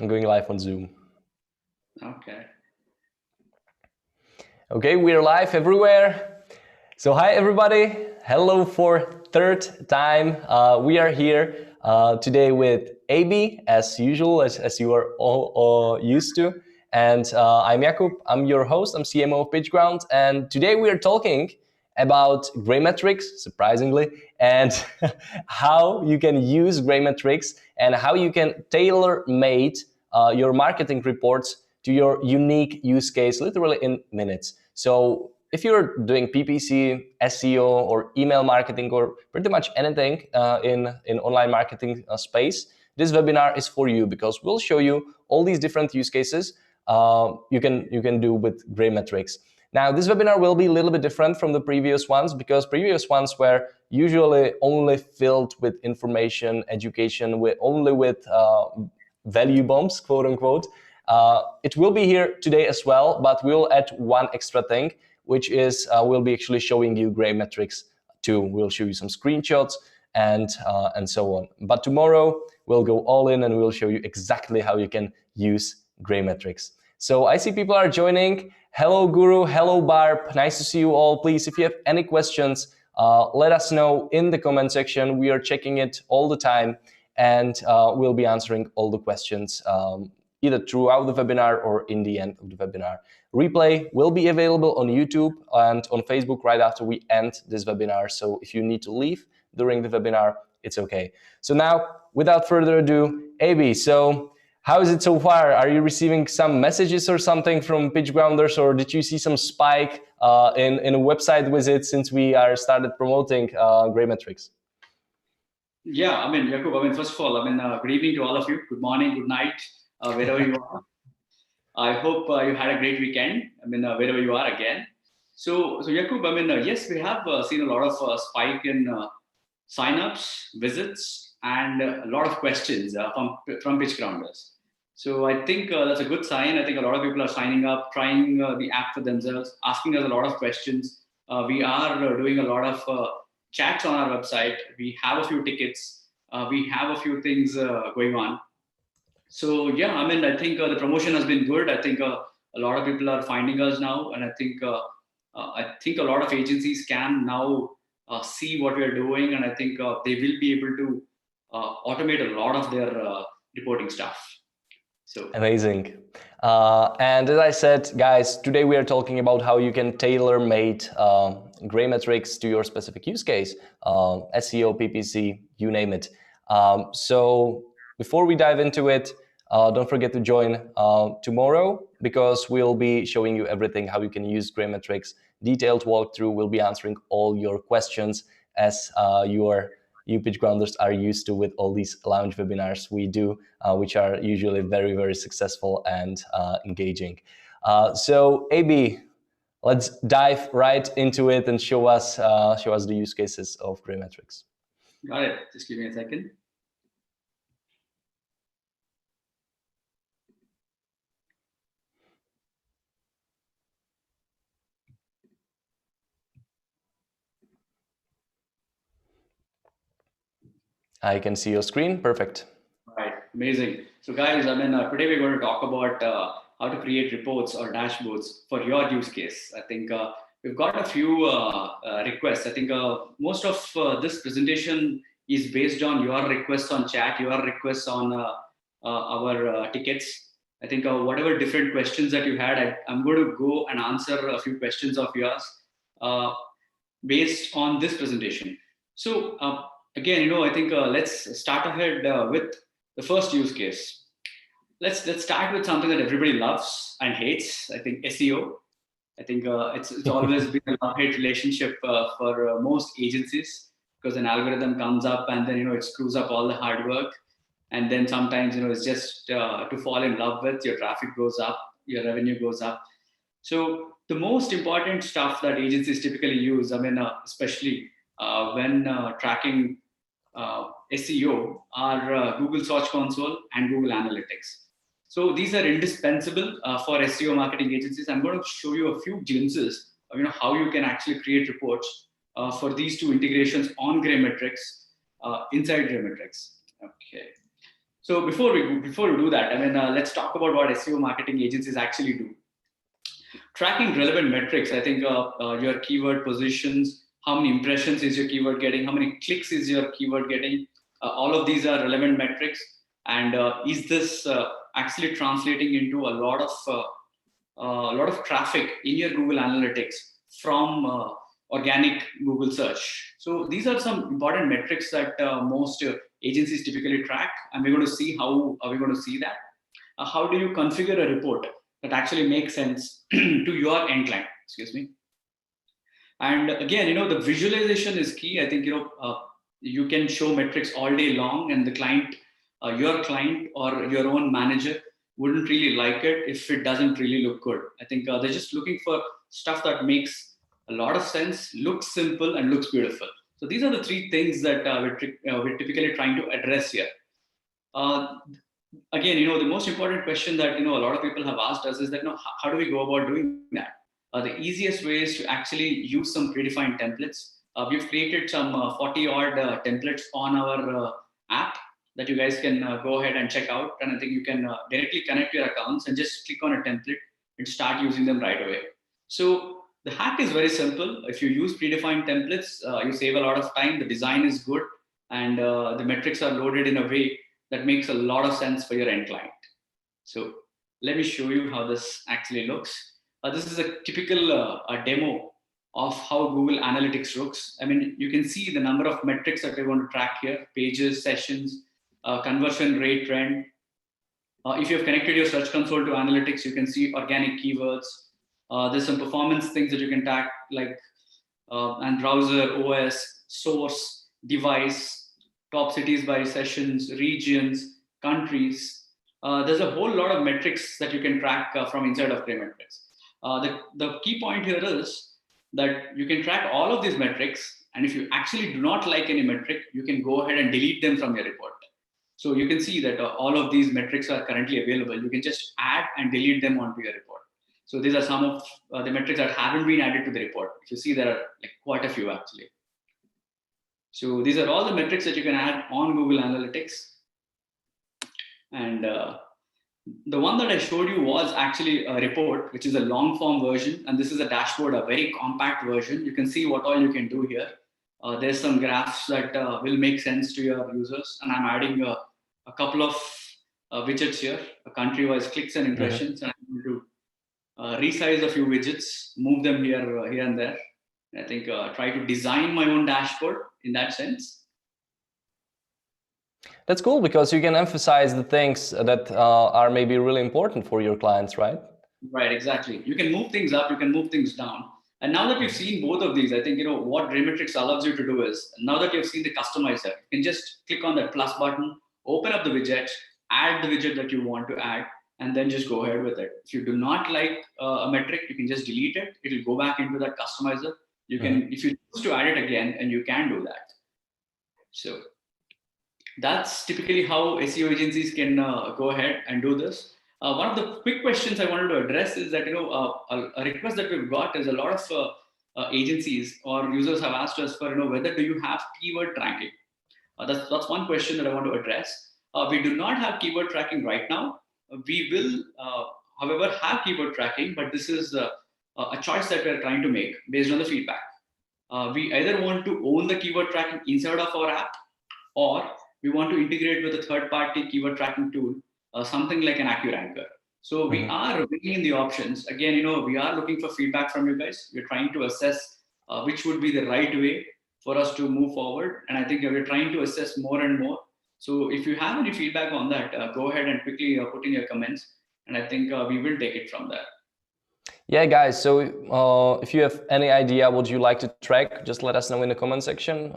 I'm going live on Zoom. Okay. Okay, we're live everywhere. So hi everybody. Hello for third time. We are here today with AB as usual, as you are all used to. And I'm Jakub. I'm your host. I'm CMO of PitchGround. And today we are talking about GreyMetrics, surprisingly, and how you can use GreyMetrics and how you can tailor-made your marketing reports to your unique use case, literally in minutes. So if you're doing PPC, SEO, or email marketing, or pretty much anything in online marketing space, this webinar is for you because we'll show you all these different use cases you can do with GreyMetrics. Now, this webinar will be a little bit different from the previous ones because previous ones were usually only filled with information, education, only with value bombs, quote unquote. It will be here today as well, but we'll add one extra thing, which is we'll be actually showing you GreyMetrics too. We'll show you some screenshots and so on. But tomorrow we'll go all in and we'll show you exactly how you can use GreyMetrics. So I see people are joining. Hello, Guru. Hello, Barb. Nice to see you all. Please, if you have any questions, let us know in the comment section. We are checking it all the time, and we'll be answering all the questions either throughout the webinar or in the end of the webinar. Replay will be available on YouTube and on Facebook right after we end this webinar. So if you need to leave during the webinar, it's okay. So now, without further ado, AB, so how is it so far? Are you receiving some messages or something from PitchGrounders, or did you see some spike in a website visit since we are started promoting GreyMetrics? Yeah, I mean, Jakub, first of all, good evening to all of you. Good morning, good night, wherever you are. I hope you had a great weekend. Wherever you are again. So Jakub, yes, we have seen a lot of spike in signups, visits, and a lot of questions from PitchGrounders. So I think that's a good sign. I think a lot of people are signing up, trying the app for themselves, asking us a lot of questions. We are doing a lot of chats on our website. We have a few tickets. We have a few things going on. So yeah, I think the promotion has been good. I think a lot of people are finding us now, and I think a lot of agencies can now see what we are doing, and I think they will be able to automate a lot of their reporting stuff. So amazing. And as I said, guys, today we are talking about how you can tailor-made GreyMetrics to your specific use case, SEO, PPC, you name it. So before we dive into it, don't forget to join tomorrow because we'll be showing you everything, how you can use GreyMetrics. Detailed walkthrough. We'll be answering all your questions as you PitchGrounders are used to with all these lounge webinars we do, which are usually very, very successful and engaging. So AB, let's dive right into it and show us the use cases of GreyMetrics. Got it. Just give me a second. I can see your screen. Perfect. All right. Amazing. So guys, today we're going to talk about how to create reports or dashboards for your use case. I think we've got a few requests. I think most of this presentation is based on your requests on chat, your requests on our tickets. I think whatever different questions that you had, I'm going to go and answer a few questions of yours based on this presentation. So again, I think let's start ahead with the first use case. Let's start with something that everybody loves and hates. I think SEO. I think it's always been a love-hate relationship for most agencies because an algorithm comes up and then it screws up all the hard work, and then sometimes it's just to fall in love with. Your traffic goes up, your revenue goes up. So the most important stuff that agencies typically use, especially when tracking SEO, are Google Search Console and Google Analytics. So these are indispensable for SEO marketing agencies. I'm going to show you a few glimpses of how you can actually create reports for these two integrations on GreyMetrics inside GreyMetrics. Okay. So before we do that, let's talk about what SEO marketing agencies actually do. Tracking relevant metrics, I think your keyword positions, how many impressions is your keyword getting, how many clicks is your keyword getting, all of these are relevant metrics. And is this actually translating into a lot of traffic in your Google Analytics from organic Google search? So these are some important metrics that most agencies typically track, and we're going to see how we're going to see that. How do you configure a report that actually makes sense to your end client? Excuse me. And again, the visualization is key. I think you can show metrics all day long, and the client, your client or your own manager, wouldn't really like it if it doesn't really look good. I think they're just looking for stuff that makes a lot of sense, looks simple, and looks beautiful. So these are the three things that we're typically trying to address here. Again, the most important question that a lot of people have asked us is that, how do we go about doing that? The easiest way is to actually use some predefined templates. We've created some 40 odd templates on our app that you guys can go ahead and check out. And I think you can directly connect your accounts and just click on a template and start using them right away. So the hack is very simple. If you use predefined templates, you save a lot of time. The design is good, and the metrics are loaded in a way that makes a lot of sense for your end client. So let me show you how this actually looks. This is a typical a demo of how Google Analytics looks. You can see the number of metrics that we're going to track here: pages, sessions, conversion rate trend. If you have connected your Search Console to Analytics, you can see organic keywords. There's some performance things that you can track, like and browser, OS, source, device, top cities by sessions, regions, countries. There's a whole lot of metrics that you can track from inside of GreyMetrics. The key point here is that you can track all of these metrics, and if you actually do not like any metric, you can go ahead and delete them from your report. So you can see that all of these metrics are currently available. You can just add and delete them onto your report. So these are some of the metrics that haven't been added to the report. If you see, there are quite a few actually. So these are all the metrics that you can add on Google Analytics. And the one that I showed you was actually a report, which is a long form version. And this is a dashboard, a very compact version. You can see what all you can do here. There's some graphs that will make sense to your users. And I'm adding a couple of widgets here, a country-wise clicks and impressions. And I'm going to resize a few widgets, move them here and there. I think try to design my own dashboard in that sense. That's cool, because you can emphasize the things that are maybe really important for your clients, right? Right, exactly. You can move things up, you can move things down. And now that we've seen both of these, I think what GreyMetrics allows you to do is, now that you've seen the customizer, you can just click on that plus button, open up the widget, add the widget that you want to add, and then just go ahead with it. If you do not like a metric, you can just delete it. It'll go back into that customizer. You can, if you choose to add it again, and you can do that. So that's typically how SEO agencies can go ahead and do this. One of the quick questions I wanted to address is that a request that we've got is a lot of agencies or users have asked us for whether do you have keyword tracking. That's one question that I want to address. We do not have keyword tracking right now. We will, however, have keyword tracking, but this is a choice that we're trying to make based on the feedback. We either want to own the keyword tracking inside of our app, or we want to integrate with a third-party keyword tracking tool, something like an AccuRanker. So we are bringing in the options. Again, we are looking for feedback from you guys. We're trying to assess which would be the right way for us to move forward. And I think we're trying to assess more and more. So if you have any feedback on that, go ahead and quickly put in your comments. And I think we will take it from there. Yeah, guys, so if you have any idea what you like to track, just let us know in the comment section,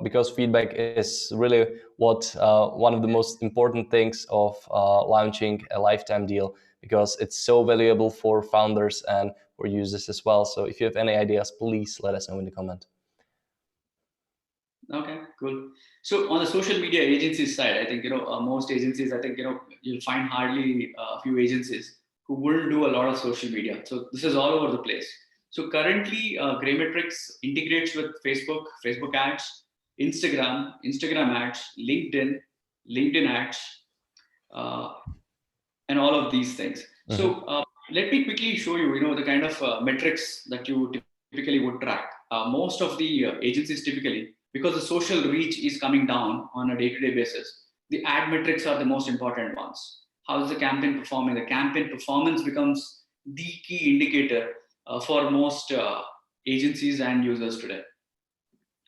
because feedback is really what one of the most important things of launching a lifetime deal, because it's so valuable for founders and for users as well. So if you have any ideas, please let us know in the comment. Okay, cool. So on the social media agency side, I think most agencies, I think you'll find hardly a few agencies who will do a lot of social media. So this is all over the place. So currently, GreyMetrics integrates with Facebook ads, Instagram ads, LinkedIn ads, and all of these things. So let me quickly show you, the kind of metrics that you typically would track. Most of the agencies typically, because the social reach is coming down on a day-to-day basis, the ad metrics are the most important ones. How is the campaign performing? The campaign performance becomes the key indicator for most agencies and users today.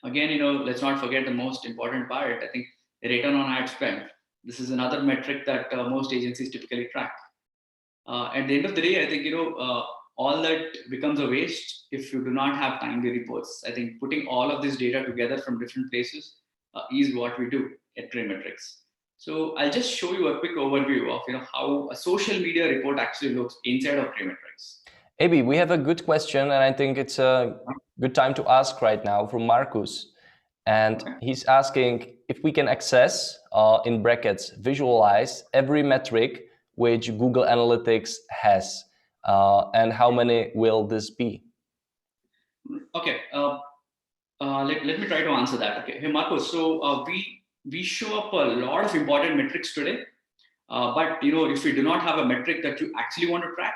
Again, let's not forget the most important part. I think the return on ad spend. This is another metric that most agencies typically track. At the end of the day, I think, all that becomes a waste if you do not have timely reports. I think putting all of this data together from different places is what we do at GreyMetrics. So I'll just show you a quick overview of, how a social media report actually looks inside of GreyMetrics. Abhi, we have a good question, and I think it's a good time to ask right now from Marcus. And he's asking if we can access, in brackets, visualize every metric which Google Analytics has, and how many will this be? Okay, let me try to answer that. Okay, hey Marcos, so we show up a lot of important metrics today, but if we do not have a metric that you actually want to track,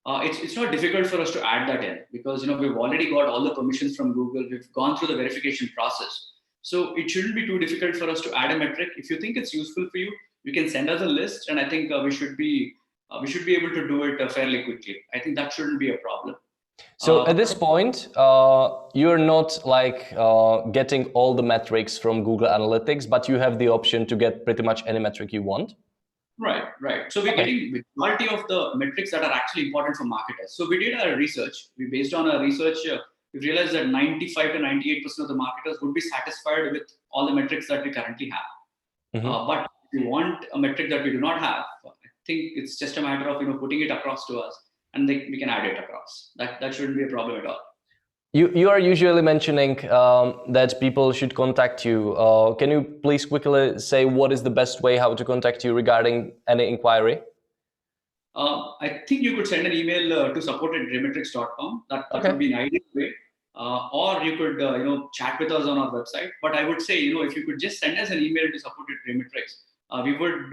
it's not difficult for us to add that in, because we've already got all the permissions from Google. We've gone through the verification process, so it shouldn't be too difficult for us to add a metric. If you think it's useful for you, you can send us a list, and I think we should be able to do it fairly quickly. I think that shouldn't be a problem. So at this point, you're not like getting all the metrics from Google Analytics, but you have the option to get pretty much any metric you want. Right. So we're getting the majority of the metrics that are actually important for marketers. So we did our research. Based on our research, we realized that 95 to 98% of the marketers would be satisfied with all the metrics that we currently have. But if you want a metric that we do not have, I think it's just a matter of putting it across to us, and we can add it across. That shouldn't be a problem at all. You are usually mentioning that people should contact you. Can you please quickly say what is the best way how to contact you regarding any inquiry? I think you could send an email to support@greymetrics.com. That would be an ideal way. Or you could chat with us on our website. But I would say, if you could just send us an email to support@greymetrics, we would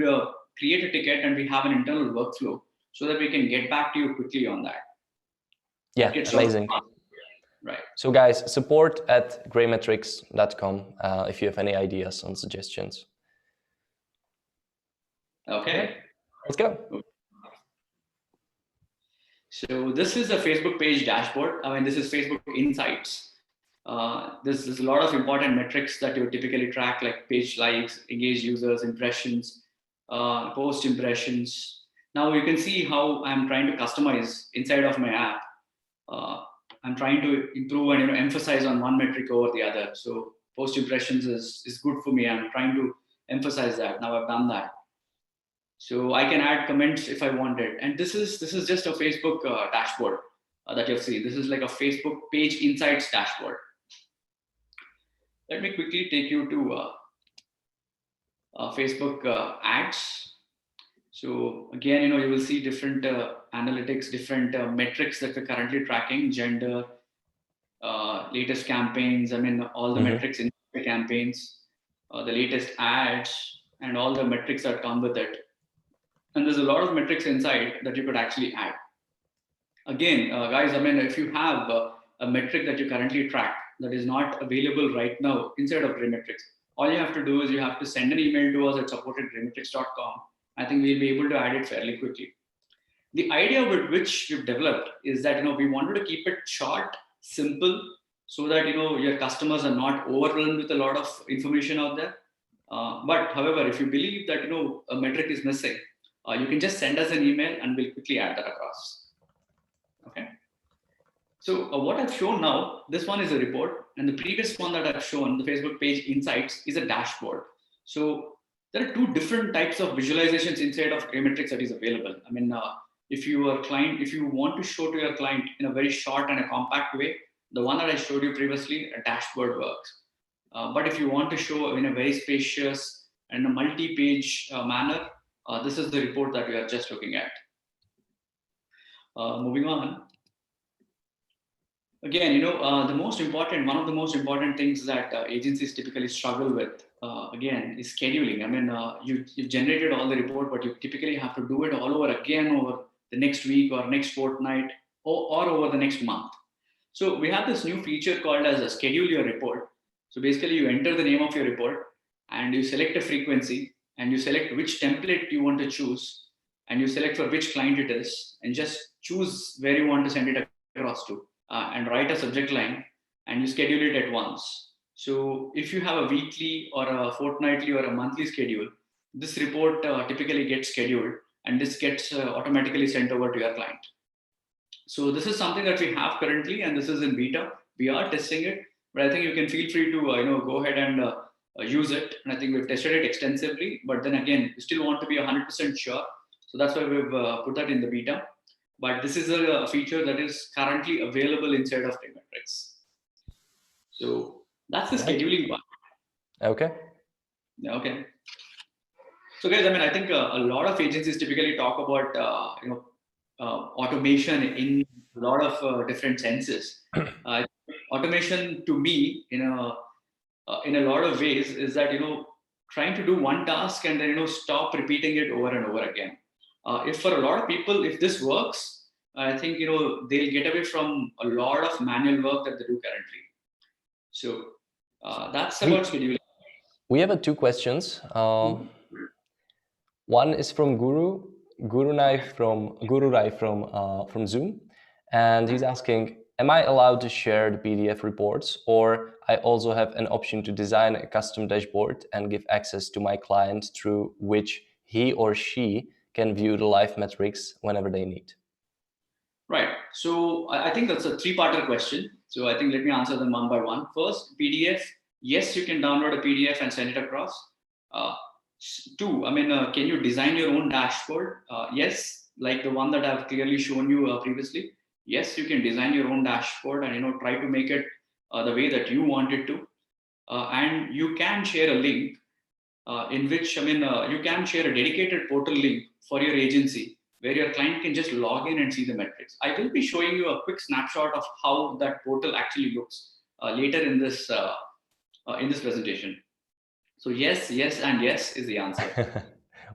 create a ticket, and we have an internal workflow so that we can get back to you quickly on that. Yeah, amazing. Right. So guys, support@greymetrics.com if you have any ideas and suggestions. Okay. Let's go. So this is a Facebook page dashboard. I mean, this is Facebook Insights. There's a lot of important metrics that you typically track, like page likes, engaged users, impressions, post impressions. Now you can see how I'm trying to customize inside of my app. I'm trying to improve and emphasize on one metric over the other. So post impressions is good for me. I'm trying to emphasize that. Now I've done that. So I can add comments if I wanted. And this is just a Facebook dashboard that you've seen. This is like a Facebook page insights dashboard. Let me quickly take you to Facebook ads. So again, you will see different analytics, different metrics that we're currently tracking: gender, latest campaigns. I mean, all the metrics in the campaigns, the latest ads, and all the metrics that come with it. And there's a lot of metrics inside that you could actually add. Again, guys, I mean, if you have a metric that you currently track that is not available right now inside of GreyMetrics, all you have to do is you have to send an email to us at support@greymetrics.com. I think we'll be able to add it fairly quickly. The idea with which we've developed is that we wanted to keep it short, simple, so that your customers are not overwhelmed with a lot of information out there. But however, if you believe that a metric is missing, you can just send us an email and we'll quickly add that across. Okay. So what I've shown now, this one is a report, and the previous one that I've shown, the Facebook page insights, is a dashboard. So there are two different types of visualizations inside of GreyMetrics that is available. I mean, if you want to show to your client in a very short and a compact way, the one that I showed you previously, a dashboard works. But if you want to show in a very spacious and a multi-page manner, this is the report that we are just looking at. Moving on. Again, one of the most important things that agencies typically struggle with, again, is scheduling. I mean, you've generated all the report, but you typically have to do it all over again over the next week or next fortnight or over the next month. So we have this new feature called as a schedule your report. So basically you enter the name of your report and you select a frequency and you select which template you want to choose and you select for which client it is and just choose where you want to send it across to and write a subject line and you schedule it at once. So if you have a weekly or a fortnightly or a monthly schedule, this report typically gets scheduled and this gets automatically sent over to your client. So this is something that we have currently, and this is in beta. We are testing it, but I think you can feel free to go ahead and use it. And I think we've tested it extensively. But then again, we still want to be 100% sure. So that's why we've put that in the beta. But this is a feature that is currently available inside of GreyMetrics. So that's the scheduling part. Okay. Okay. So guys, I mean, I think a lot of agencies typically talk about automation in a lot of different senses. Automation to me, in a lot of ways, is that trying to do one task and then stop repeating it over and over again. If for a lot of people, if this works, I think they'll get away from a lot of manual work that they do currently. So that's about scheduling. We have two questions. One is from Guru Rai from Zoom, and he's asking, am I allowed to share the PDF reports, or I also have an option to design a custom dashboard and give access to my client through which he or she can view the live metrics whenever they need? Right. So I think that's a three-parter question. So I think let me answer them one by one. First, PDF. Yes, you can download a PDF and send it across. Two, I mean, can you design your own dashboard? Yes, like the one that I've clearly shown you previously. Yes, you can design your own dashboard and try to make it the way that you want it to. And you can share a link in which, you can share a dedicated portal link for your agency where your client can just log in and see the metrics. I will be showing you a quick snapshot of how that portal actually looks later in this presentation. So yes, and yes is the answer.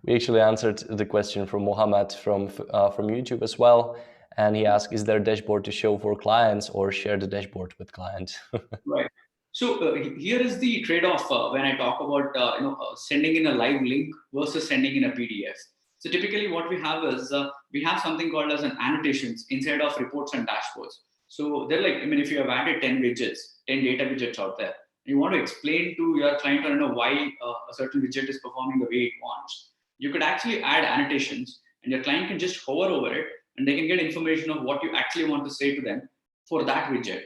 We actually answered the question from Mohammed from YouTube as well. And he asked, is there a dashboard to show for clients or share the dashboard with clients? Right. So here is the trade-off when I talk about sending in a live link versus sending in a PDF. So typically what we have is we have something called as an annotations inside of reports and dashboards. So they're like, if you have added 10 widgets, 10 data widgets out there, you want to explain to your client why a certain widget is performing the way it wants, you could actually add annotations and your client can just hover over it and they can get information of what you actually want to say to them for that widget.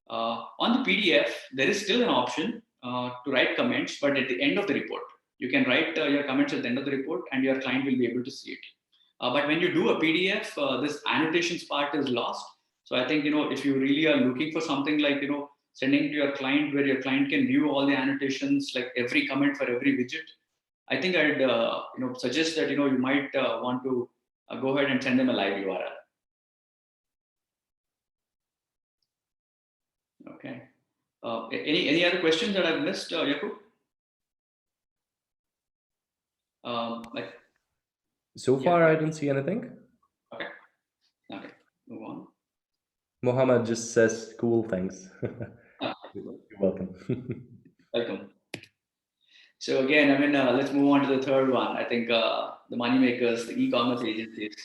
On the PDF, there is still an option to write comments, but at the end of the report, you can write your comments at the end of the report and your client will be able to see it. But when you do a PDF, this annotations part is lost. So I think, if you really are looking for something like, sending to your client where your client can view all the annotations, like every comment for every widget, I think I'd suggest that you might want to go ahead and send them a live URL. Okay. Any other questions that I've missed, Yakub? So far, I don't see anything. Okay. Move on. Mohammed just says, cool, thanks. You're welcome. Welcome. So again, let's move on to the third one. I think the moneymakers, the e-commerce agencies,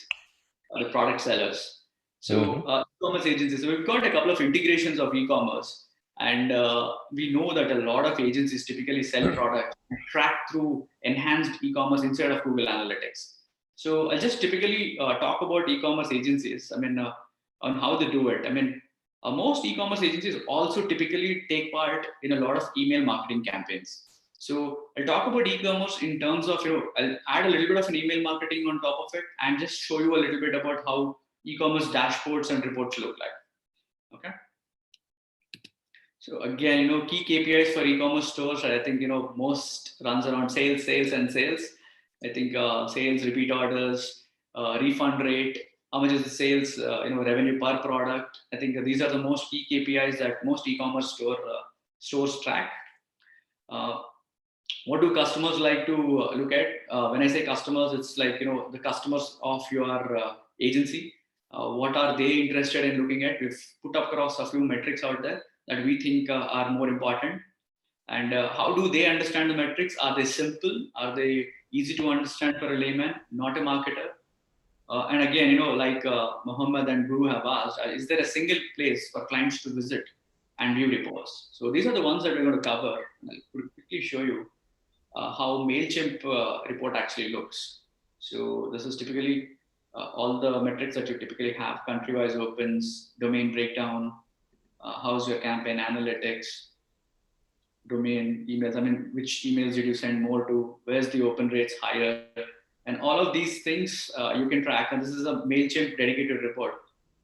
the product sellers. So e-commerce agencies, so we've got a couple of integrations of e-commerce, and we know that a lot of agencies typically sell products and track through enhanced e-commerce inside of Google Analytics. So I'll just typically talk about e-commerce agencies, on how they do it. Most e-commerce agencies also typically take part in a lot of email marketing campaigns. So I'll talk about e-commerce in terms of, I'll add a little bit of an email marketing on top of it and just show you a little bit about how e-commerce dashboards and reports look like. Okay. So again, key KPIs for e-commerce stores, I think, most runs around sales. I think sales, repeat orders, refund rate, how much is the sales, revenue per product. I think these are the most key KPIs that most e-commerce stores track. What do customers like to look at? When I say customers, it's like, the customers of your agency. What are they interested in looking at? We've put across a few metrics out there that we think are more important. And how do they understand the metrics? Are they simple? Are they easy to understand for a layman, not a marketer? And again, like Mohammed and Guru have asked, is there a single place for clients to visit and view reports? So these are the ones that we're going to cover. And I'll quickly show you how MailChimp report actually looks. So this is typically all the metrics that you typically have: country-wise opens, domain breakdown, how's your campaign analytics, domain emails. I mean, which emails did you send more to? Where's the open rates higher? And all of these things you can track. And this is a MailChimp dedicated report.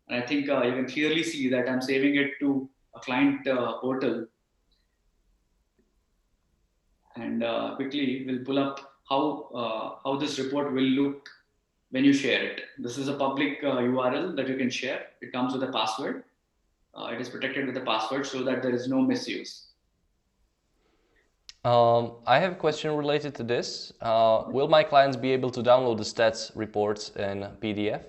And I think you can clearly see that I'm saving it to a client portal. And quickly we'll pull up how this report will look when you share it. This is a public URL that you can share. It comes with a password. It is protected with a password so that there is no misuse. I have a question related to this. Will my clients be able to download the stats reports in PDF?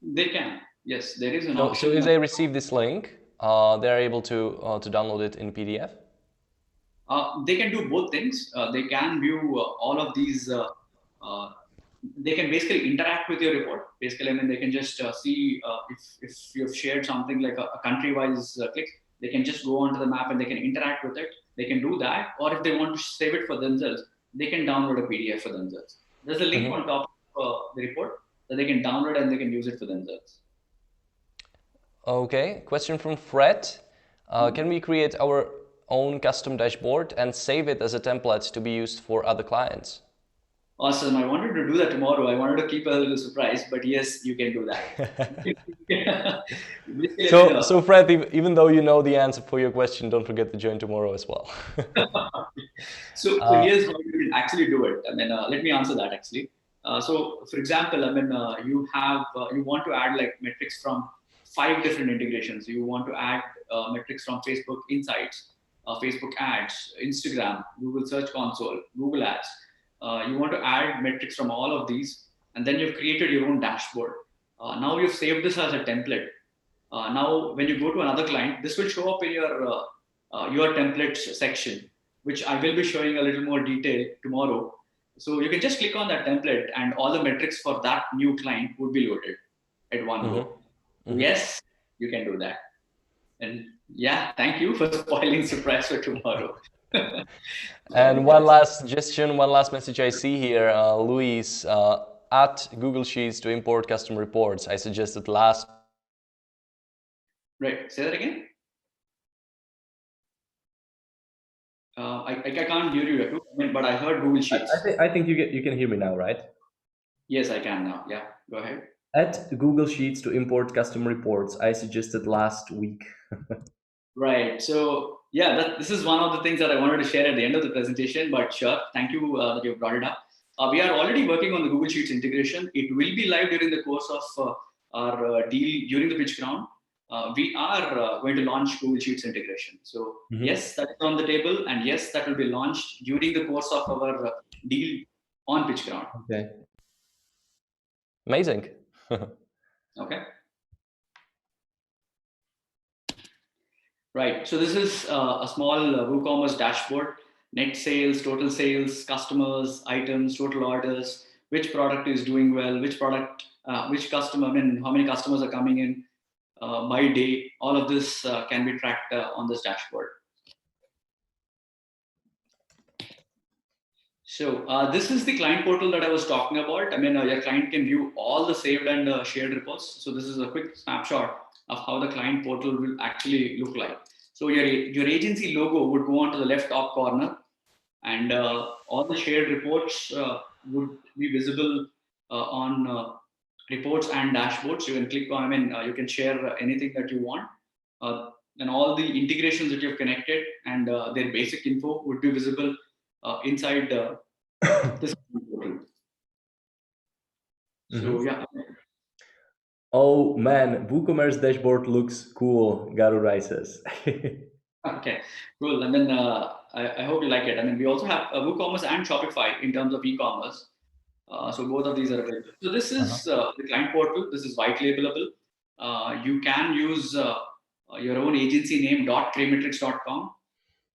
They can. Yes, there is an option. So if they receive this link, they're able to download it in PDF? They can do both things. They can view all of these. They can basically interact with your report. Basically, I mean, they can just see if you've shared something like a country-wise click. They can just go onto the map and they can interact with it. They can do that. Or if they want to save it for themselves, they can download a PDF for themselves. There's a link on top of the report that they can download and they can use it for themselves. Okay, question from Fred. Can we create our own custom dashboard and save it as a template to be used for other clients? Awesome. I wanted to do that tomorrow. I wanted to keep a little surprise, but yes, you can do that. So Fred, even though you know the answer for your question, don't forget to join tomorrow as well. So here's how you can actually do it. I mean, let me answer that actually. So for example, I mean, you want to add like metrics from 5 different integrations. You want to add metrics from Facebook Insights, Facebook Ads, Instagram, Google Search Console, Google Ads. You want to add metrics from all of these, and then you've created your own dashboard. Now you've saved this as a template. Now, when you go to another client, this will show up in your templates section, which I will be showing a little more detail tomorrow. So you can just click on that template, and all the metrics for that new client would be loaded at one go. Yes, you can do that. And yeah, thank you for spoiling surprise for tomorrow. And one last suggestion, one last message I see here, Luis, at Google Sheets to import custom reports. I suggested last. Right, say that again. I can't hear you, but I heard Google Sheets. I think you can hear me now, right? Yes, I can now. Yeah, go ahead. At Google Sheets to import custom reports, I suggested last week. Right. So yeah, this is one of the things that I wanted to share at the end of the presentation, but sure, thank you that you brought it up. We are already working on the Google Sheets integration. It will be live during the course of our deal during the PitchGround. We are going to launch Google Sheets integration. So yes, that's on the table, and yes, that will be launched during the course of our deal on PitchGround. Okay. Amazing. Okay. Right. So this is a small WooCommerce dashboard: net sales, total sales, customers, items, total orders, which product is doing well, which product, which customer, I mean, how many customers are coming in by day. All of this can be tracked on this dashboard. So this is the client portal that I was talking about. I mean, your client can view all the saved and shared reports. So this is a quick snapshot of how the client portal will actually look like. So your agency logo would go onto the left top corner, and all the shared reports would be visible on reports and dashboards. You can click on, I mean, you can share anything that you want. And all the integrations that you've connected and their basic info would be visible inside this portal. So yeah. Oh man, WooCommerce dashboard looks cool, Garurai says. Okay, cool. I hope you like it. We also have WooCommerce and Shopify in terms of e-commerce. So both of these are available. So this is the client portal. This is white labelable. You can use your own agency name .greymetrics.com.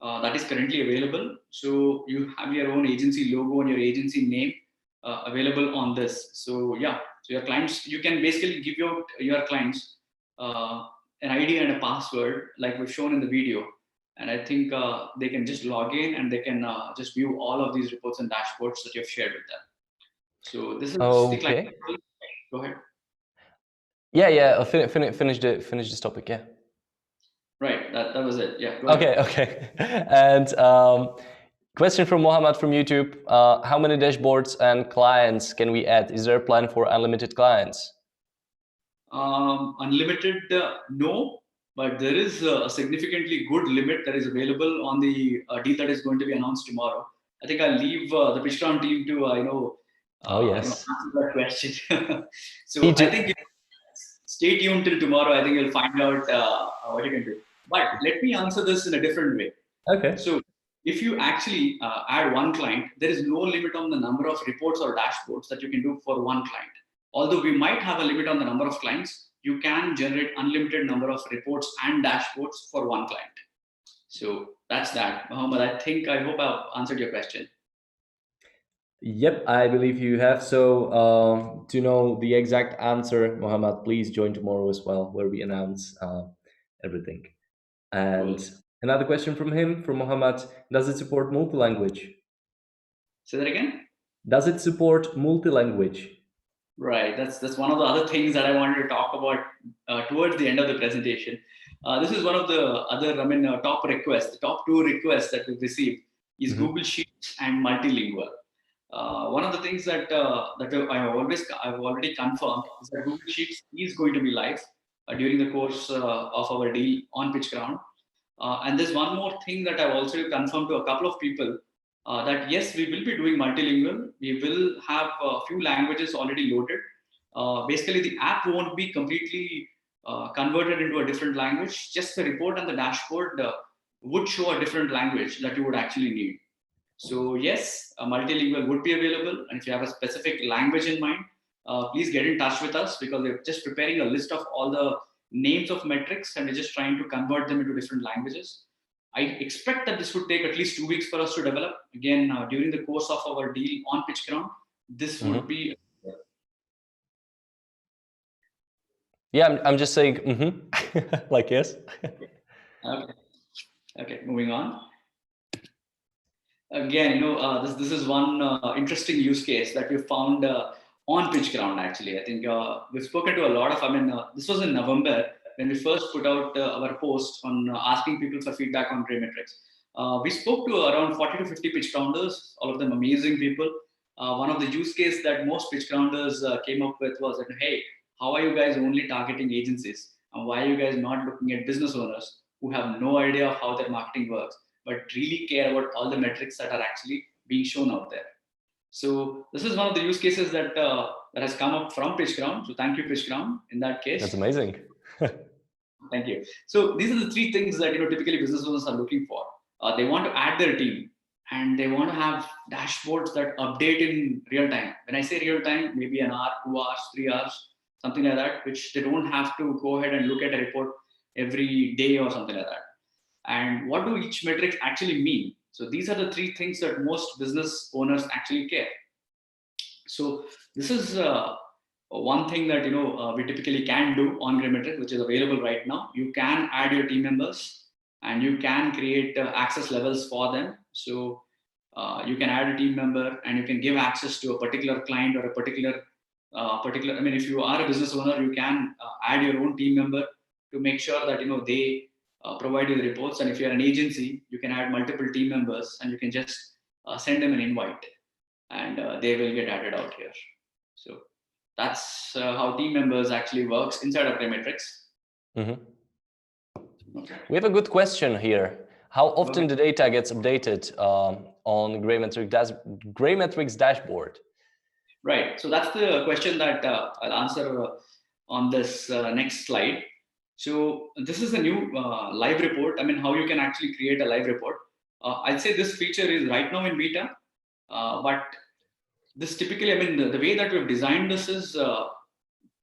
That is currently available. So you have your own agency logo and your agency name available on this. So yeah, so your clients, you can basically give your clients an ID and a password like we've shown in the video. And I think they can just log in and they can just view all of these reports and dashboards that you've shared with them. So this is the client. Okay. Go ahead. Yeah. Finish this topic. Yeah. Right. That was it. Yeah. Go ahead. Okay. And question from Mohammed from YouTube: how many dashboards and clients can we add? Is there a plan for unlimited clients? Unlimited, no, but there is a significantly good limit that is available on the deal that is going to be announced tomorrow. I think I'll leave the PitchGround team to Yes. answer that question. So I think stay tuned till tomorrow. I think you'll find out what you can do. But let me answer this in a different way. Okay. So if you actually add one client, there is no limit on the number of reports or dashboards that you can do for one client. Although we might have a limit on the number of clients, you can generate unlimited number of reports and dashboards for one client. So that's that. Mohammed, I hope I've answered your question. Yep, I believe you have. So to know the exact answer, Mohammed, please join tomorrow as well, where we announce everything. And Cool. another question from him, from Mohammed: does it support multi-language? Say that again. Does it support multi-language? Right. That's one of the other things that I wanted to talk about towards the end of the presentation. This is one of the other, top requests. The top two requests that we've received is Google Sheets and multilingual. One of the things that I've already confirmed is that Google Sheets is going to be live during the course of our deal on PitchGround. And there's one more thing that I've also confirmed to a couple of people that yes, we will be doing multilingual. We will have a few languages already loaded. Basically, the app won't be completely converted into a different language. Just the report and the dashboard would show a different language that you would actually need. So yes, a multilingual would be available. And if you have a specific language in mind, please get in touch with us, because we're just preparing a list of all the names of metrics and we're just trying to convert them into different languages. I expect that this would take at least 2 weeks for us to develop. Again, during the course of our deal on PitchGround, this would be. Yeah, I'm just saying, like yes. Okay, moving on. Again, this is one interesting use case that we found on PitchGround. Actually, I think we've spoken to a lot of. This was in November when we first put out our post on asking people for feedback on GreyMetrics. We spoke to around 40 to 50 PitchGrounders, all of them amazing people. One of the use case that most PitchGrounders came up with was that, hey, how are you guys only targeting agencies? And why are you guys not looking at business owners who have no idea of how their marketing works, but really care about all the metrics that are actually being shown out there? So this is one of the use cases that that has come up from PitchGround. So thank you, PitchGround, in that case. That's amazing. Thank you. So these are the three things that typically business owners are looking for. They want to add their team, and they want to have dashboards that update in real time. When I say real time, maybe an hour, 2 hours, 3 hours, something like that, which they don't have to go ahead and look at a report every day or something like that. And what do each metrics actually mean? So these are the three things that most business owners actually care. So this is one thing that we typically can do on GreyMetrics, which is available right now. You can add your team members and you can create access levels for them. So you can add a team member and you can give access to a particular client or a particular. If you are a business owner, you can add your own team member to make sure that they provide you the reports. And if you're an agency, you can add multiple team members and you can just send them an invite, and they will get added out here. So that's how team members actually works inside of GreyMetrics. Okay. We have a good question here. How often the data gets updated on GreyMetrics dashboard? Right. So that's the question that I'll answer on this next slide. So this is a new live report. I mean, how you can actually create a live report. I'd say this feature is right now in beta, but this typically, I mean, the way that we've designed this is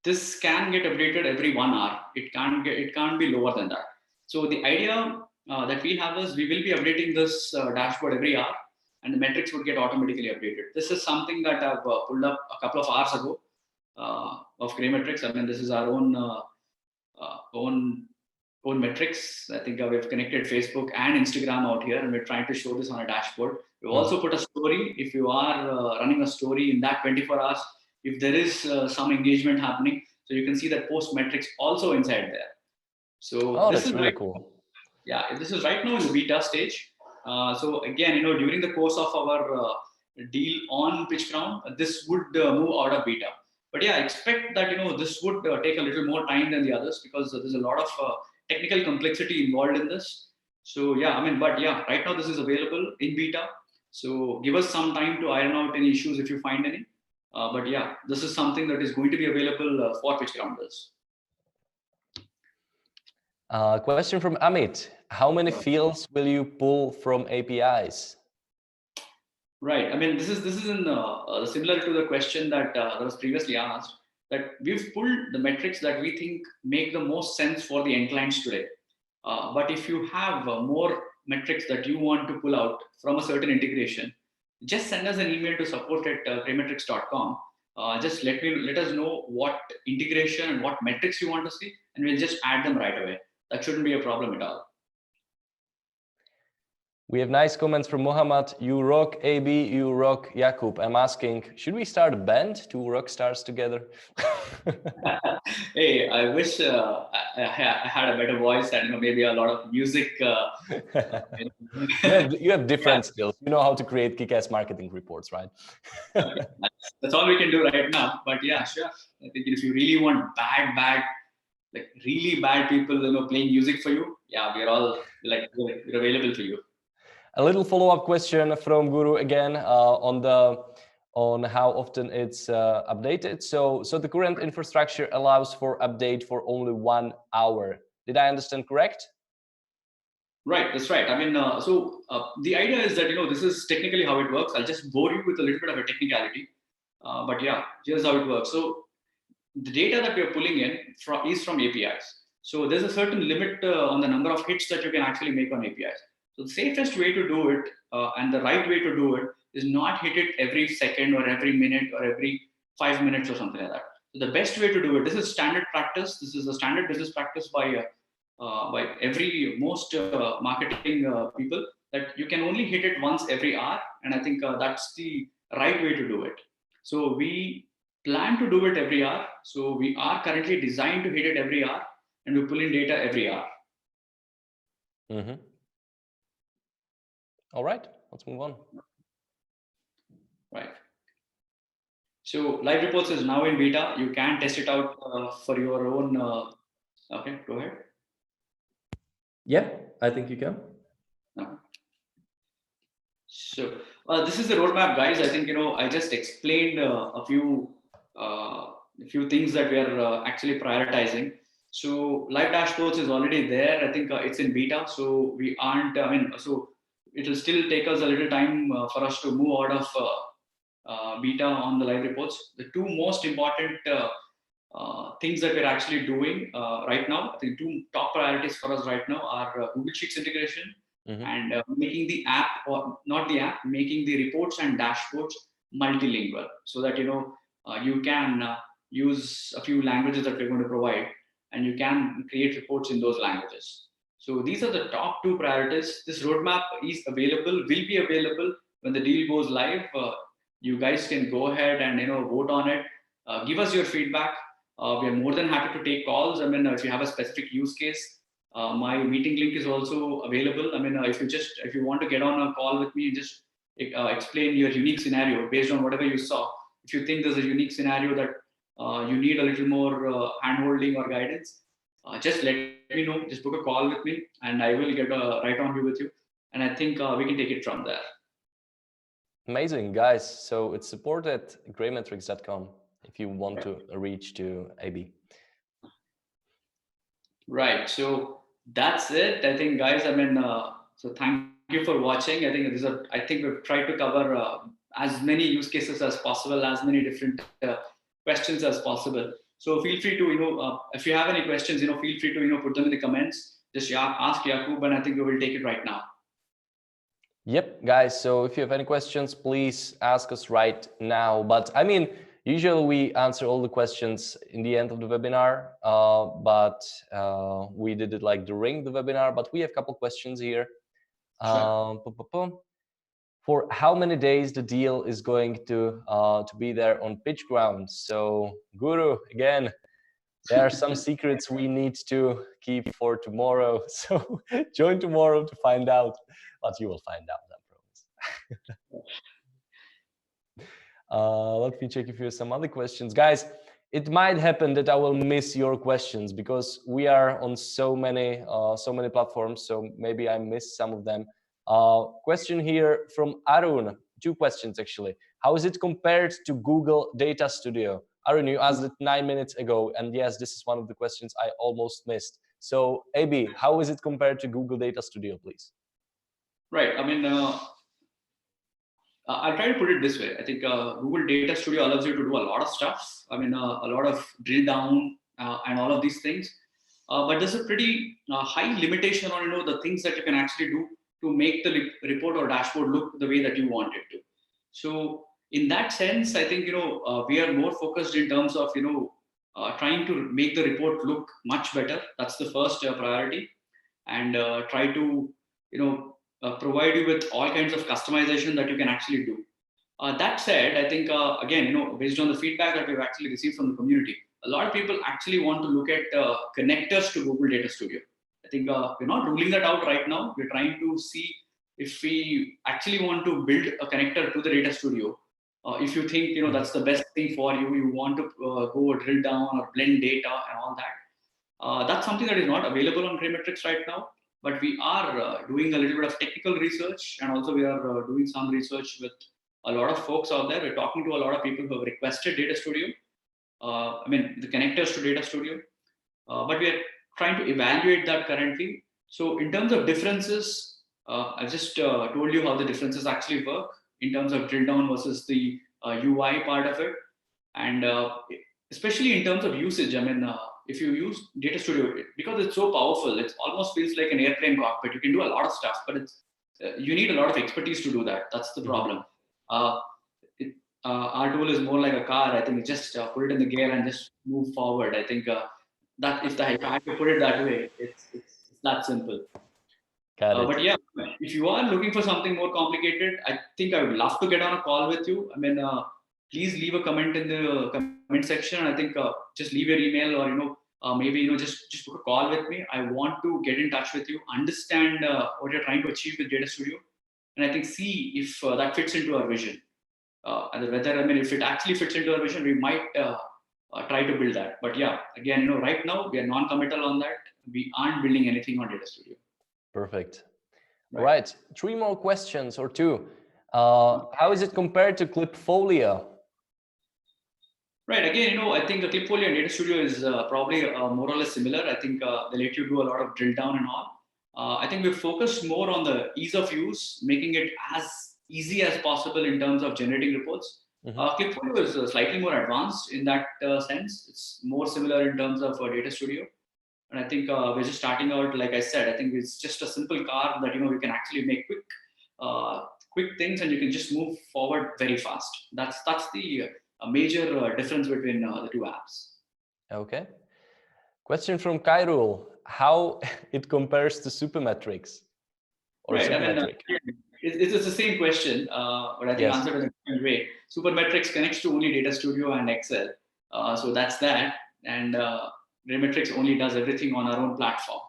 this can get updated every 1 hour. It can't be lower than that. So the idea that we have is we will be updating this dashboard every hour, and the metrics would get automatically updated. This is something that I've pulled up a couple of hours ago of GreyMetrics. I mean, this is our own metrics. I think we've connected Facebook and Instagram out here, and we're trying to show this on a dashboard. We've also put a story. If you are running a story in that 24 hours, if there is some engagement happening, so you can see that post metrics also inside there. So this that's is really right. cool. Yeah, this is right now in the beta stage. So again, during the course of our deal on PitchGround, this would move out of beta. But yeah, expect that this would take a little more time than the others, because there's a lot of technical complexity involved in this. So yeah, I mean, but yeah, right now this is available in beta. So give us some time to iron out any issues if you find any. But yeah, this is something that is going to be available for PitchGrounders. Question from Amit. How many fields will you pull from APIs? Right. I mean, this is similar to the question that was previously asked. That we've pulled the metrics that we think make the most sense for the end clients today. But if you have more metrics that you want to pull out from a certain integration, just send us an email to support@greymetrics.com. Just let us know what integration and what metrics you want to see, and we'll just add them right away. That shouldn't be a problem at all. We have nice comments from Mohammed. You rock, AB, you rock, Jakub. I'm asking, should we start a band, two rock stars together? Hey, I wish I had a better voice and maybe a lot of music. You have different skills. You know how to create kick-ass marketing reports, right? That's all we can do right now. But yeah, sure. I think if you really want like really bad people, playing music for you, yeah, we're all like we're available for you. A little follow-up question from Guru again on how often it's updated. So the current infrastructure allows for update for only 1 hour. Did I understand correct? Right, that's right. I mean, the idea is that this is technically how it works. I'll just bore you with a little bit of a technicality, but yeah, here's how it works. So the data that we are pulling in is from APIs. So there's a certain limit on the number of hits that you can actually make on APIs. So the safest way to do it and the right way to do it is not hit it every second or every minute or every 5 minutes or something like that. So the best way to do it, this is standard practice. This is a standard business practice by most marketing people, that you can only hit it once every hour. And I think that's the right way to do it. So we plan to do it every hour. So we are currently designed to hit it every hour, and we pull in data every hour. Mm-hmm. All right, let's move on. Right. So live reports is now in beta. You can test it out for your own. Okay, go ahead. Yeah, I think you can. So this is the roadmap, guys. I think I just explained a few things that we are actually prioritizing. So live dashboards is already there. I think it's in beta, so we aren't. So it will still take us a little time for us to move out of beta on the live reports. The two most important things that we're actually doing right now, the two top priorities for us right now are Google Sheets integration. Mm-hmm. And making the app, or not the app, making the reports and dashboards multilingual, so that you can use a few languages that we're going to provide, and you can create reports in those languages. So these are the top two priorities. This roadmap is available, will be available when the deal goes live. You guys can go ahead and vote on it. Give us your feedback. We are more than happy to take calls. I mean, if you have a specific use case. My meeting link is also available. I mean, if you want to get on a call with me and just explain your unique scenario based on whatever you saw. If you think there's a unique scenario that you need a little more hand-holding or guidance, just let me know. Just book a call with me, and I will get right on with you. And I think we can take it from there. Amazing, guys. So it's support@greymetrics.com if you want to reach to AB. Right. So that's it. I think, guys. So thank you for watching. I think we've tried to cover as many use cases as possible, as many different questions as possible. So feel free to, if you have any questions, feel free to, put them in the comments. Just ask Yakub, and I think we will take it right now. Yep, guys. So if you have any questions, please ask us right now. But I mean, usually we answer all the questions in the end of the webinar, but we did it like during the webinar. But we have a couple questions here. Sure. For how many days the deal is going to be there on PitchGround? So Guru, again, there are some secrets we need to keep for tomorrow. So join tomorrow to find out, but you will find out, I promise. Let me check if you have some other questions. Guys, it might happen that I will miss your questions because we are on so many platforms, so maybe I missed some of them. Question here from Arun, 2 questions actually. How is it compared to Google Data Studio? Arun, you asked it 9 minutes ago, and yes, this is one of the questions I almost missed. So AB, how is it compared to Google Data Studio, please? Right. I'll try to put it this way. I think Google Data Studio allows you to do a lot of stuff. A lot of drill down and all of these things. But there's a pretty high limitation on the things that you can actually do to make the report or dashboard look the way that you want it to. So in that sense, I think we are more focused in terms of trying to make the report look much better. That's the first priority, and try to provide you with all kinds of customization that you can actually do. That said, I think again, based on the feedback that we've actually received from the community, a lot of people actually want to look at connectors to Google Data Studio. I think we're not ruling that out right now. We're trying to see if we actually want to build a connector to the Data Studio. If you think that's the best thing for you, you want to go drill down or blend data and all that. That's something that is not available on GreyMetrics right now. But we are doing a little bit of technical research, and also we are doing some research with a lot of folks out there. We're talking to a lot of people who have requested Data Studio. The connectors to Data Studio. But we are trying to evaluate that currently. So in terms of differences, I just told you how the differences actually work in terms of drill down versus the UI part of it. And especially in terms of usage, if you use Data Studio, because it's so powerful, it almost feels like an airplane cockpit. You can do a lot of stuff, but you need a lot of expertise to do that. That's the problem. Our tool is more like a car. I think just put it in the gear and just move forward. I think that if I had to put it that way, it's that simple. But yeah, if you are looking for something more complicated, I think I would love to get on a call with you. Please leave a comment in the comment section. I think just leave your email, or maybe just book a call with me. I want to get in touch with you, understand what you're trying to achieve with Data Studio, and I think see if that fits into our vision. And whether if it actually fits into our vision, we might try to build that. But yeah, again, right now we are non-committal on that. We aren't building anything on Data Studio. Perfect. Right. 3 more questions or 2. How is it compared to Clipfolio? Right. Again, I think the Clipfolio and Data Studio is probably more or less similar. I think they let you do a lot of drill down and all. I think we've focused more on the ease of use, making it as easy as possible in terms of generating reports. Clipfolio is slightly more advanced in that sense. It's more similar in terms of Data Studio. And I think we're just starting out, like I said, I think it's just a simple car that, we can actually make quick things, and you can just move forward very fast. That's the major difference between the 2 apps. Okay. Question from Kairul. How it compares to SuperMetrics? Or right. SuperMetric? It's the same question, but I think answered in a different way. SuperMetrics connects to only Data Studio and Excel. So that's that. And GreyMetrics only does everything on our own platform.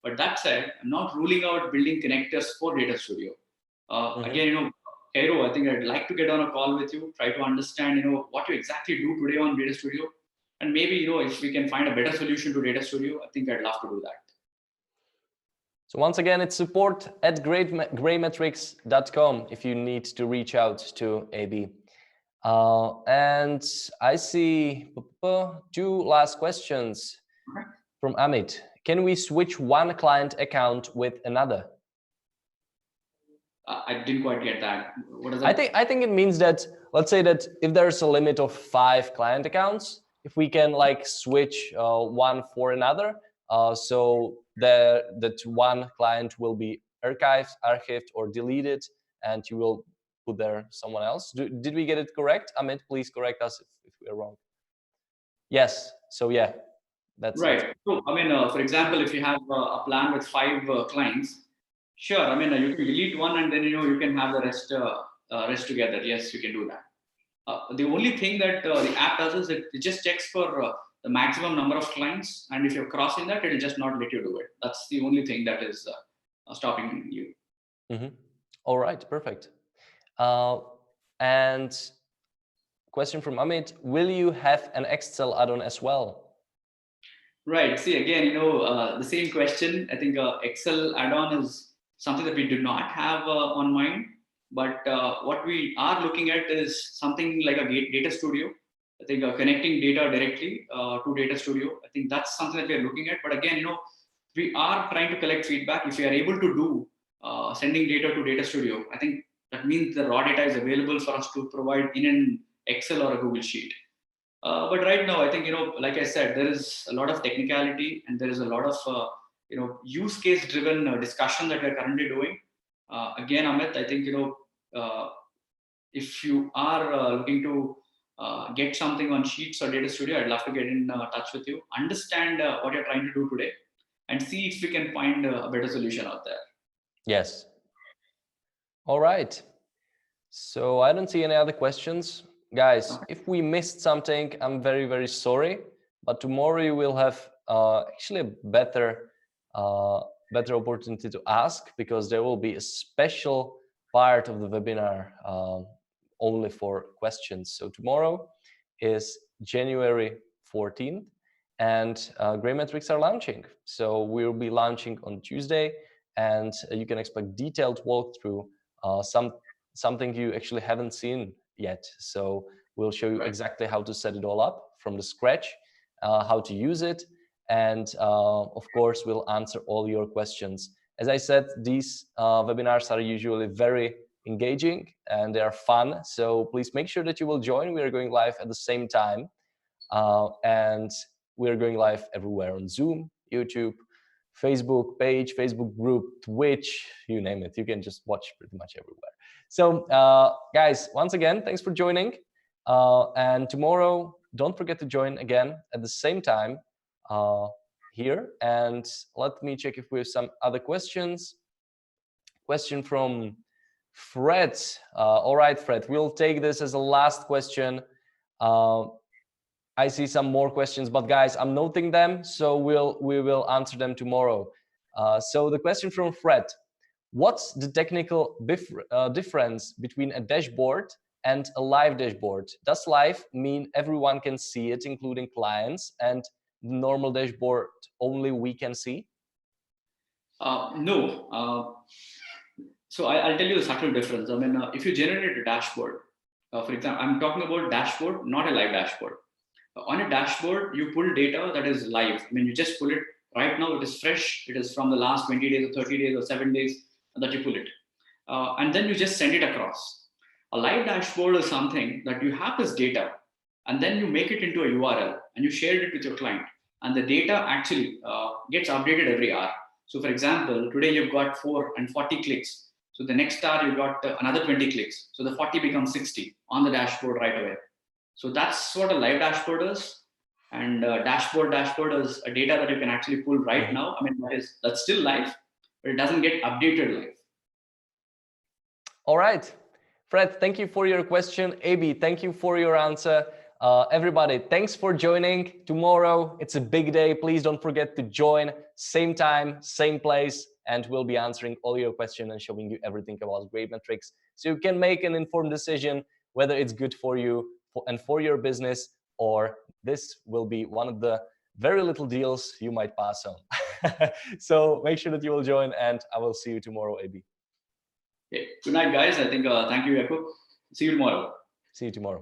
But that said, I'm not ruling out building connectors for Data Studio. Again, Cairo, I think I'd like to get on a call with you, try to understand, what you exactly do today on Data Studio. And maybe, if we can find a better solution to Data Studio, I think I'd love to do that. So once again, it's support@greymetrics.com if you need to reach out to AB. And I see 2 last questions from Amit. can we switch one client account with another? I didn't quite get that. What does that? I think it means that, let's say that if there's a limit of 5 client accounts, if we can like switch one for another, so that one client will be archived or deleted, and you will put there someone else. Did we get it correct? Amit, please correct us if we are wrong. Yes. So yeah, that's right. So I mean, for example, if you have a plan with 5 clients, sure. I mean, you can delete one and then you can have the rest together. Yes, you can do that. The only thing that the app does is it just checks for the maximum number of clients, and if you're crossing that, it will just not let you do it. That's the only thing that is stopping you. Mm-hmm. All right, perfect. And question from Amit: will you have an Excel add-on as well? Right. See, again, the same question. I think Excel add-on is something that we do not have on mind. But what we are looking at is something like a data studio. I think connecting data directly to data studio. I think that's something that we are looking at. But again, we are trying to collect feedback. If we are able to do sending data to data studio, I think that means the raw data is available for us to provide in an Excel or a Google Sheet. But right now, I think, like I said, there is a lot of technicality and there is a lot of, use case driven discussion that we're currently doing. Again, Amit, I think, if you are looking to get something on Sheets or Data Studio, I'd love to get in touch with you, understand what you're trying to do today, and see if we can find a better solution out there. Yes. All right. So I don't see any other questions. Guys, if we missed something, I'm very, very sorry. But tomorrow you will have actually a better opportunity to ask, because there will be a special part of the webinar only for questions. So tomorrow is January 14th, and GreyMetrics are launching. So we'll be launching on Tuesday, and you can expect detailed walkthrough, something you actually haven't seen yet. So we'll show you exactly how to set it all up from the scratch, how to use it, and of course, we'll answer all your questions. As I said, these webinars are usually very engaging and they are fun. So please make sure that you will join. We are going live at the same time. And we're going live everywhere on Zoom, YouTube, Facebook page, Facebook group, Twitch, you name it. You can just watch pretty much everywhere. So guys, once again, thanks for joining. And tomorrow, don't forget to join again at the same time here. And let me check if we have some other questions. Question from Fred. All right, Fred, we'll take this as a last question. I see some more questions, but guys, I'm noting them, so we will answer them tomorrow. So the question from Fred: what's the technical difference between a dashboard and a live dashboard? Does live mean everyone can see it, including clients, and the normal dashboard only we can see? No. So I'll tell you the subtle difference. I mean, if you generate a dashboard, for example, I'm talking about dashboard, not a live dashboard. On a dashboard, you pull data that is live. I mean, you just pull it right now. It is fresh. It is from the last 20 days or 30 days or 7 days that you pull it. And then you just send it across. A live dashboard is something that you have this data and then you make it into a URL and you share it with your client. And the data actually gets updated every hour. So for example, today you've got 4 and 40 clicks. So the next hour you've got another 20 clicks. So the 40 becomes 60 on the dashboard right away. So that's what a live dashboard is. And dashboard is a data that you can actually pull right now. I mean, that's still live, but it doesn't get updated live. All right. Fred, thank you for your question. AB, thank you for your answer. Everybody, thanks for joining. Tomorrow, it's a big day. Please don't forget to join. Same time, same place, and we'll be answering all your questions and showing you everything about GreyMetrics, so you can make an informed decision whether it's good for you and for your business, or this will be one of the very little deals you might pass on. So make sure that you will join, and I will see you tomorrow, AB. Okay. Good night, guys. I think thank you, Yakub. See you tomorrow. See you tomorrow.